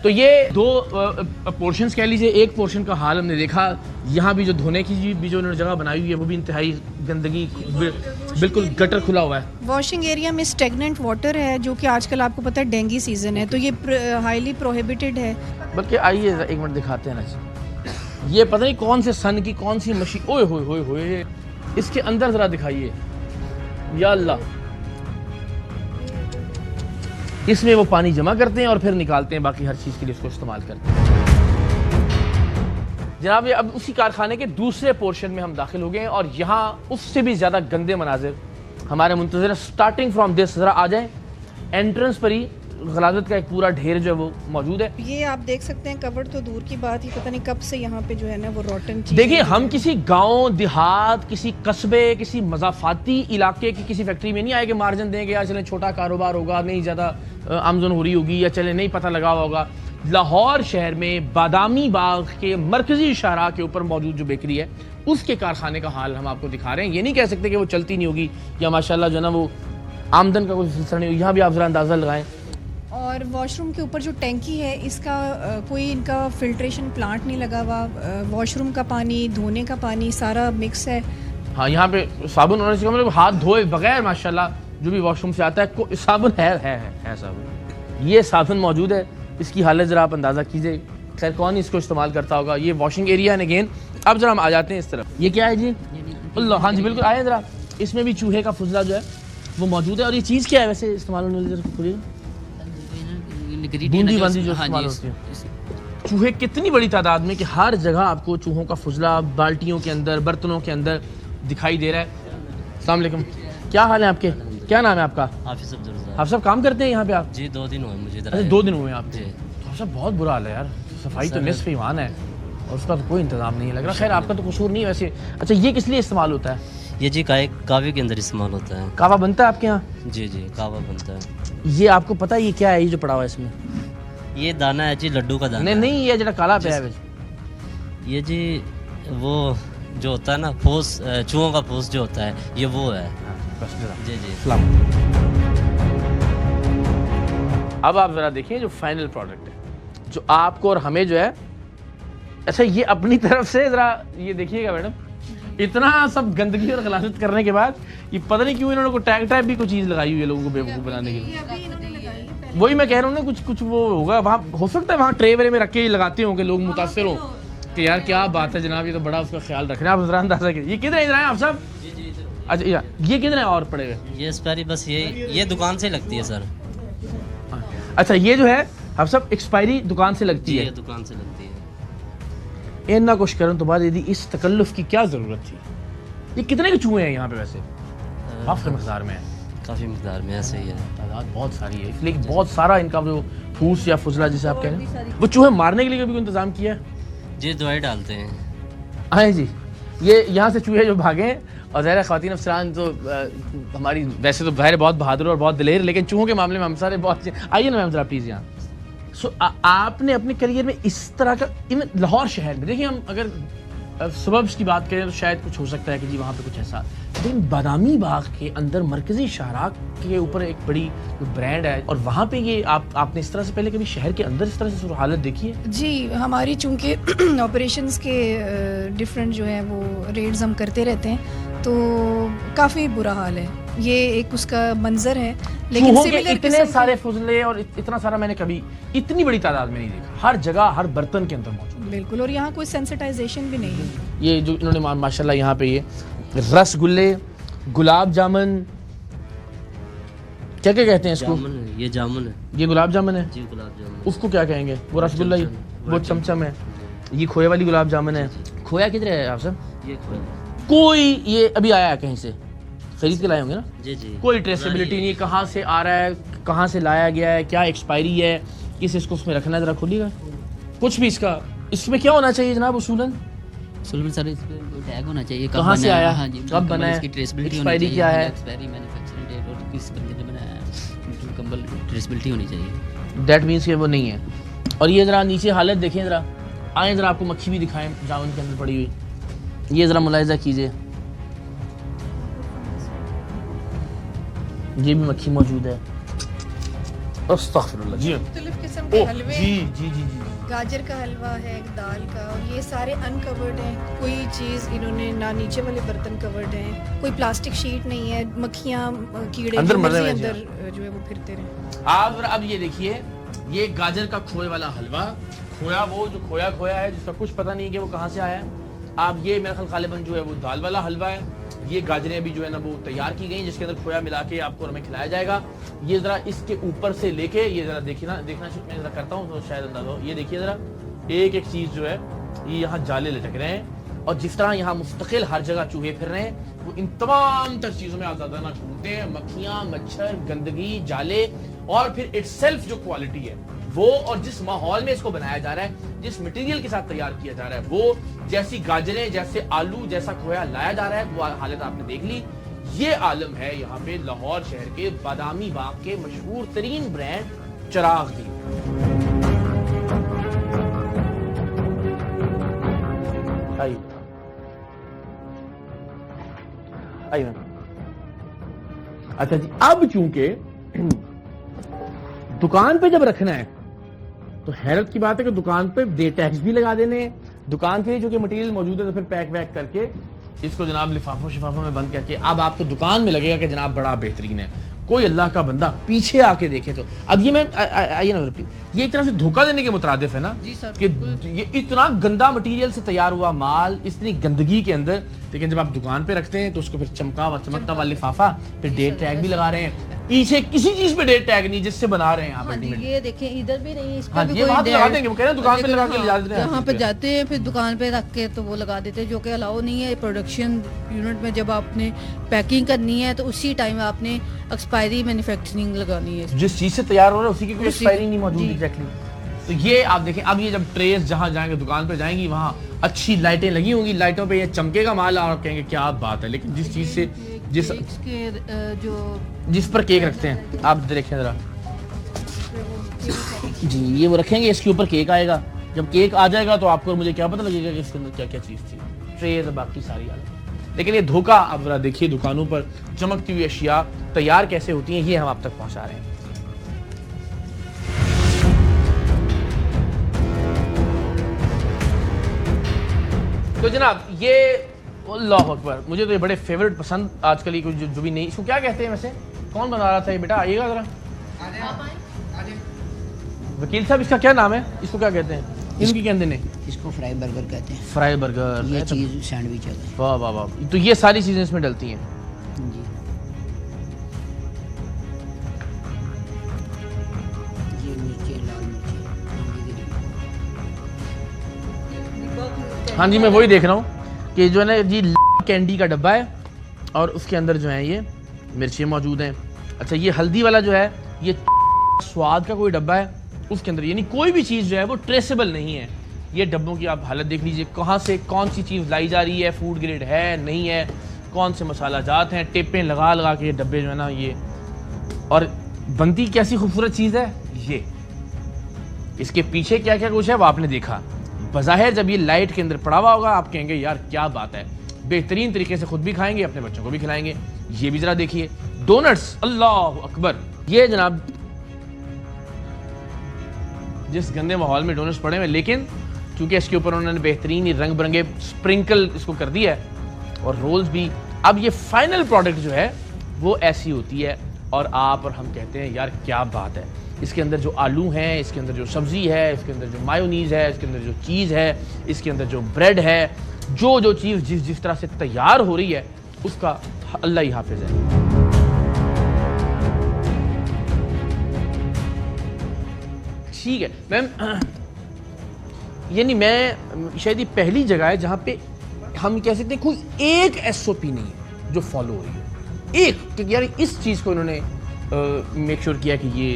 तो ये दो पोर्शंस कह लीजिए, एक पोर्शन का हाल हमने देखा, यहाँ भी जो धोने की भी जो उन्होंने जगह बनाई हुई है वो भी इंतहाई गंदगी, बिल्कुल गटर खुला हुआ है। वॉशिंग एरिया में स्टेगनेंट वाटर है, जो कि आजकल आपको पता है डेंगू सीजन है, तो ये हाईली प्रोहिबिटेड है। बल्कि आइए एक मिनट दिखाते हैं ना जी, ये पता नहीं कौन से सन की कौन सी मशीन, ओए होए होए होए, इसके अंदर जरा दिखाइए, या अल्लाह। इसमें वो पानी जमा करते हैं और फिर निकालते हैं, बाकी हर चीज़ के लिए उसको इस्तेमाल करते हैं। जनाब, ये अब उसी कारखाने के दूसरे पोर्शन में हम दाखिल हो गए हैं और यहाँ उससे भी ज़्यादा गंदे मनाजिर हमारे मुंतज़िर। स्टार्टिंग फ्रॉम दिस, ज़रा आ जाए, एंट्रेंस पर ही गलाजत का एक पूरा ढेर जो है वो मौजूद है। ये आप देख सकते हैं, कवर तो दूर की बात ही, पता नहीं कब से यहाँ पे जो है ना वो रोटन चीज़। देखिए, हम किसी गांव देहात, किसी कस्बे, किसी मज़ाफ़ाती इलाके की किसी फैक्ट्री में नहीं आए कि मार्जिन देंगे, या चले छोटा कारोबार होगा, नहीं ज़्यादा आमदन हो रही होगी, या चले नहीं पता लगा होगा। लाहौर शहर में बादामी बाग के मरकजी शाहराह के ऊपर मौजूद जो बेकरी है उसके कारखाने का हाल हम आपको दिखा रहे हैं। ये नहीं कह सकते कि वो चलती नहीं होगी या माशाल्लाह जो है ना वो आमदन का कोई सिलसिला नहीं होगी। यहाँ भी आप ज़रा अंदाज़ा लगाएं। और वॉशरूम के ऊपर जो टैंकी है, इसका कोई इनका फिल्ट्रेशन प्लांट नहीं लगा हुआ। वॉशरूम का पानी, धोने का पानी सारा मिक्स है। हाँ, यहाँ पे साबुन होने से मतलब हाथ धोए बगैर माशाल्लाह जो भी वॉशरूम से आता है साबुन है साबुन, ये साबुन मौजूद है। इसकी हालत ज़रा आप अंदाज़ा कीजिए। खैर, कौन इसको इस्तेमाल करता होगा। ये वॉशिंग एरिया है अगेन। अब जरा हम आ जाते हैं इस तरफ। ये क्या है जी? अल्लाह, हाँ जी बिल्कुल, आए ज़रा। इसमें भी चूहे का फुजला जो है वो मौजूद है। और ये चीज़ क्या है वैसे इस्तेमाल होने वाली? बूंदी बांदी जो इस्तेमाल होती है। चूहे कितनी बड़ी तादाद में कि हर जगह आपको चूहों का फुजला बाल्टियों के अंदर, बर्तनों के अंदर दिखाई दे रहा है। अस्सलाम वालेकुम, क्या हाल है आपके? क्या नाम है आपका? हाफिज़ अब्दुल रज़ाक। आप सब काम करते हैं यहाँ पे आप? जी 2 दिन हुए मुझे इधर। अच्छा, 2 दिन हुए आप? जी। तो सब बहुत बुरा हाल है यार। सफाई तो निस्फ़ ईमान है और उसका तो कोई इंतजाम नहीं है लग रहा। खैर, आपका तो कसूर नहीं है वैसे। अच्छा, ये किस लिए इस्तेमाल होता है? ये जी कावे के अंदर इस्तेमाल होता है। कावा बनता है आपके यहाँ? जी जी, कावा बनता है। ये आपको पता है ये क्या है, ये जो पड़ा हुआ है इसमें? ये दाना है जी, लड्डू का दाना। नहीं, ये जरा काला पे है। ये जी वो जो होता है ना फूस, चूहों का फूस जो होता है, ये वो है। जी जी। अब आप जरा देखिए जो फाइनल प्रोडक्ट है जो आपको और हमें जो है। अच्छा, ये अपनी तरफ से जरा ये देखिएगा मैडम, इतना सब गंदगी और गलाजत करने के बाद ये पता नहीं क्यों इन्होंने को टैग टाइप भी कोई चीज़ लगाई हुई है लोगों को बेवकूफ़ बनाने के लिए। वही मैं कह रहा हूँ ना, कुछ वो होगा वहाँ, हो सकता है वहाँ ट्रे वरे में रख के लगाते हों कि लोग मुतासर हों कि यार क्या बात है जनाब, ये तो बड़ा उसका ख्याल रख रहे हैं। आप जरा अंदाजा कीजिए। ये किधर है आप सब? अच्छा, ये किधर है और पड़े हुए? ये एक्सपायरी बस ये दुकान से लगती है सर। अच्छा, ये जो है आप सब एक्सपायरी दुकान से लगती है? ये दुकान से लगती है। इन्ना कुछ करने तो बाद यदि इस तकल्लुफ़ की क्या ज़रूरत थी? ये कितने के चूहे हैं यहाँ पे वैसे? काफ़ी मकदार में है। काफ़ी मकदार में ऐसे ही है। तादाद बहुत सारी है, इसलिए बहुत सारा इनका जो फूस या फुजला जिसे आप कह रहे हैं, वो चूहे मारने के लिए भी कोई इंतज़ाम किया है? जी, दवाई डालते हैं। आए जी, ये यहाँ से चूहे जो भागे और ज़ाहिर ख़वातीन अफसरान तो हमारी वैसे तो ज़ाहिर बहुत बहादुर और बहुत दिलेर, लेकिन चूहों के मामले में हम सारे बहुत। आइए ना मैम ज़रा प्लीज़ यहाँ। सो आपने अपने करियर में इस तरह का लाहौर शहर में, देखिए हम अगर सबब्स की बात करें तो शायद कुछ हो सकता है कि जी वहाँ पे कुछ ऐसा, लेकिन बादामी बाग के अंदर मरकजी शाहराह के ऊपर एक बड़ी ब्रांड है और वहाँ पे ये आपने इस तरह से पहले कभी शहर के अंदर इस तरह से हालत देखी है? जी, हमारी चूँकि ऑपरेशंस के डिफरेंट जो है वो रेड्स हम करते रहते हैं, तो काफ़ी बुरा हाल है। ये एक उसका मंजर है, लेकिन इतने सारे फुजले और इतना सारा मैंने कभी इतनी बड़ी तादाद में नहीं देखा। हर जगह हर बर्तन के अंदर मौजूद। बिल्कुल, और यहाँ कोई सेंसिटाइजेशन भी नहीं है। ये जो इन्होंने माशाल्लाह यहाँ पे ये रसगुल्ले, गुलाब जामुन, क्या क्या कहते हैं इसको? ये जामुन है। ये गुलाब जामुन है जी, गुलाब जामुन। उसको क्या कहेंगे? वो रसगुल्ला, वो चमचम है। ये खोए वाली गुलाब जामुन है। खोया किधर है आप सब? ये कोई ये अभी आया है कहीं से खरीद के लाए होंगे ना? जी जी। कोई ट्रेसेबिलिटी नहीं, कहाँ से आ रहा है, कहाँ से लाया गया है, क्या एक्सपायरी है, किस इसको उसमें रखना है, जरा खोलिएगा कुछ भी। इसमें क्या होना चाहिए जनाब उसूलन? सर इस पे टैग होना चाहिए, कहाँ से आया, हाँ जी, कब बना है, इसकी ट्रेसबिलिटी एक्सपायरी क्या है, एक्सपायरी मैन्युफैक्चरिंग डेट और किस बंदे ने बनाया है, कंबल ट्रेसबिलिटी होनी चाहिए। दैट मीन्स कि वो नहीं है। और ये ज़रा नीचे हालत देखें, ज़रा आए, ज़रा आपको मक्खी भी दिखाएं जामुन के अंदर पड़ी हुई। ये ज़रा मुलाहिजा कीजिए, ये भी मक्खी मौजूद है। अस्तगफिरुल्लाह जी मुख्तलिफ किस्म के ओह हलवे, जी जी जी जी गाजर का हलवा है, दाल का, और ये सारे अनकवर्ड हैं। कोई चीज़ इन्होंने ना नीचे वाले बर्तन कवर्ड हैं, कोई प्लास्टिक शीट नहीं है, मक्खियाँ कीड़े अंदर जो मर रहे मर्जी हैं अंदर जो है वो फिरते रहे। आप अब ये देखिए, ये गाजर का खोए वाला हलवा, खोया वो जो खोया है जिसका कुछ पता नहीं कि वो कहाँ से आया है। आप ये मेरा ख्याल गालिबन जो है वो दाल वाला हलवा है। ये गाजरें अभी जो है ना वो तैयार की गई जिसके अंदर खोया मिला के आपको हमें खिलाया जाएगा। ये जरा इसके ऊपर से लेके ये जरा देखिए ना, देखना मैं जरा करता हूँ तो शायद अंदाजा हो। ये देखिए जरा एक एक चीज जो है ये यहाँ जाले लटक रहे हैं और जिस तरह यहाँ मुस्तकिल हर जगह चूहे फिर रहे हैं, वो इन तमाम तर चीजों में आजादाना घूमते हैं। मक्खियाँ, मच्छर, गंदगी, जाले, और फिर इटसेल्फ जो क्वालिटी है वो, और जिस माहौल में इसको बनाया जा रहा है, जिस मटेरियल के साथ तैयार किया जा रहा है, वो जैसी गाजरें, जैसे आलू, जैसा खोया लाया जा रहा है, वो हालत आपने देख ली। ये आलम है यहाँ पे लाहौर शहर के बादामी बाग के मशहूर तरीन ब्रांड चिराग दी। आइए आइए। अच्छा जी, अब चूंकि दुकान पे जब रखना है तो हैरत की बात है कि दुकान पे डे टैक्स भी लगा देने हैं। दुकान के लिए जो कि मटेरियल मौजूद है तो फिर पैक वैक करके इसको जनाब लिफाफों शिफाफों में बंद करके अब आपको दुकान में लगेगा कि जनाब बड़ा बेहतरीन है। कोई अल्लाह का बंदा पीछे आके देखे तो अब ये मैं आइए ना, ये एक तरह से धोखा देने के मुतरादिफ है ना जी सर, कि ये इतना गंदा मटेरियल से तैयार हुआ माल इतनी गंदगी के अंदर, लेकिन जब आप दुकान पे रखते हैं तो उसको फिर चमकता हुआ लिफाफा, फिर डेट टैग भी लगा रहे हैं। पीछे किसी चीज पे डेट टैग नहीं जिससे बना रहे हैं आप हाँ जी, ultimately। ये देखें इधर भी नहीं है, इस पे हाँ, भी ये कोई बात लगा डेट- देंगे, वो कह रहे हैं दुकान पे लगा के ले जा देते हैं यहाँ हर पे चीज़ जाते हैं फिर दुकान पे रख के तो वो लगा देते हैं, जो कि अलाउ नहीं है। प्रोडक्शन यूनिट में जब आपने पैकिंग करनी है तो उसी टाइम आपने एक्सपायरी मैन्युफैक्चरिंग लगानी है। जिस चीज से तैयार हो रहा है उसी की कोई उसी- एक्सपायरी नहीं मौजूद जी। एग्जैक्टली। तो ये आप देखें, अब ये जब ट्रेस जहां जाएंगे दुकान पे जाएंगी वहां अच्छी लाइटें लगी होंगी, लाइटों पे ये चमकेगा माल और आप कहेंगे क्या बात है। लेकिन जिस चीज से जिस केक्स के जो जिस पर केक रखते हैं आप देखें जरा जी, ये वो रखेंगे, इसके ऊपर केक आएगा। जब केक आ जाएगा तो आपको और मुझे क्या पता लगेगा कि इसके अंदर क्या क्या चीज़ थी, ट्रेज बाकी सारी आलम। लेकिन ये धोखा आप जरा देखिए, दुकानों पर चमकती हुई अशिया तैयार कैसे होती हैं, ये हम आप तक पहुंचा रहे हैं। तो जनाब ये अल्लाह अकबर, मुझे तो ये बड़े फेवरेट पसंद आजकल ये जो भी नहीं, इसको क्या कहते हैं वैसे, कौन बना रहा था ये बेटा, आइएगा जरा। वकील साहब इसका क्या नाम है, इसको क्या कहते हैं, इनकी कहते हैं इसको फ्राई बर्गर कहते हैं। फ्राई बर्गर, ये चीज़ सैंडविच है वाह वाह वाह। तो ये सारी चीजें इसमें डलती हैं। जी। ये नीचे लाल मिर्ची। हाँ जी, मैं वही देख रहा हूँ कि जो है ना जी कैंडी का डब्बा है और उसके अंदर जो है ये मिर्चें मौजूद हैं। अच्छा, ये हल्दी वाला जो है ये स्वाद का कोई डब्बा है, उसके अंदर यानी कोई भी चीज़ जो है वो ट्रेसेबल नहीं है। ये डब्बों की आप हालत देख लीजिए, कहाँ से कौन सी चीज़ लाई जा रही है, फूड ग्रेड है नहीं है, कौन से मसाला जात हैं, टेपें लगा लगा के ये डब्बे जो है ना ये, और बनती कैसी खूबसूरत चीज़ है ये। इसके पीछे क्या क्या कुछ है वो आपने देखा। बज़ाहिर जब ये लाइट के अंदर पड़ा हुआ होगा आप कहेंगे यार क्या बात है, बेहतरीन तरीके से खुद भी खाएंगे, अपने बच्चों को भी खिलाएंगे। ये भी जरा देखिए, डोनट्स, अल्लाह अकबर। ये जनाब जिस गंदे माहौल में डोनट्स पड़े हुए, लेकिन क्योंकि इसके ऊपर उन्होंने बेहतरीन रंग बिरंगे स्प्रिंकल इसको कर दिया है और रोल्स भी। अब ये फाइनल प्रोडक्ट जो है वो ऐसी होती है और आप और हम कहते हैं यार क्या बात है। इसके अंदर जो आलू हैं, इसके अंदर जो सब्ज़ी है, इसके अंदर जो मायोनीज़ है, इसके अंदर जो चीज़ है, इसके अंदर जो ब्रेड है, जो चीज़ जिस तरह से तैयार हो रही है उसका अल्लाह ही हाफिज़ है। ठीक है मैम, यानी मैं शायद ये पहली जगह है जहाँ पे हम कह सकते हैं कोई एक एसओपी नहीं है जो फॉलो हो रही है। एक कि यार इस चीज़ को इन्होंने मेक श्योर किया कि ये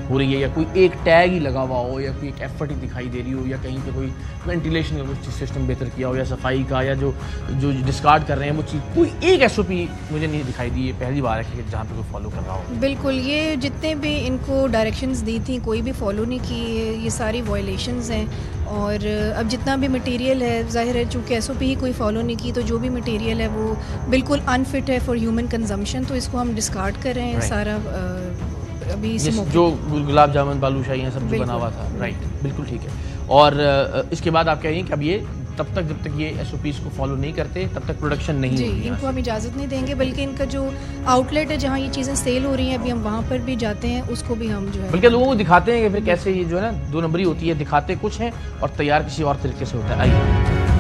हो रही है, या कोई एक टैग ही लगा हुआ हो, या कोई एक एफर्ट ही दिखाई दे रही हो, या कहीं पे कोई वेंटिलेशन का कुछ सिस्टम बेहतर किया हो, या सफाई का, या जो डिस्कार्ड कर रहे हैं वो चीज़, कोई एक एसओपी मुझे नहीं दिखाई दी। ये पहली बार है कि जहाँ पे कोई फॉलो कर रहा हो। बिल्कुल, ये जितने भी इनको डायरेक्शंस दी थी कोई भी फॉलो नहीं की, ये सारी वायलेशंस हैं। और अब जितना भी मटेरियल है, ज़ाहिर है चूँकि एसओपी ही कोई फॉलो नहीं की, तो जो भी मटेरियल है वो बिल्कुल अनफिट है फॉर ह्यूमन कंजम्पशन, तो इसको हम डिस्कार्ड कर रहे हैं। Right. सारा अभी इसी मौके जो गुलाब जामुन बालूशाही है सब जो बिल्कुल। बना हुआ था, राइट, बिल्कुल ठीक है। और इसके बाद आप कह रही हैं कि अब ये तब तक जब तक ये SOPs को फॉलो नहीं करते तब तक प्रोडक्शन नहीं जी, होगी यहाँ इनको हम इजाज़त नहीं देंगे, बल्कि इनका जो आउटलेट है जहाँ ये चीज़ें सेल हो रही हैं, अभी हम वहाँ पर भी जाते हैं, उसको भी हम जो से। है बल्कि लोगों को दिखाते हैं कि फिर कैसे ये जो है ना 2 नंबरी होती है, दिखाते कुछ हैं और तैयार किसी और तरीके से होता है। आइए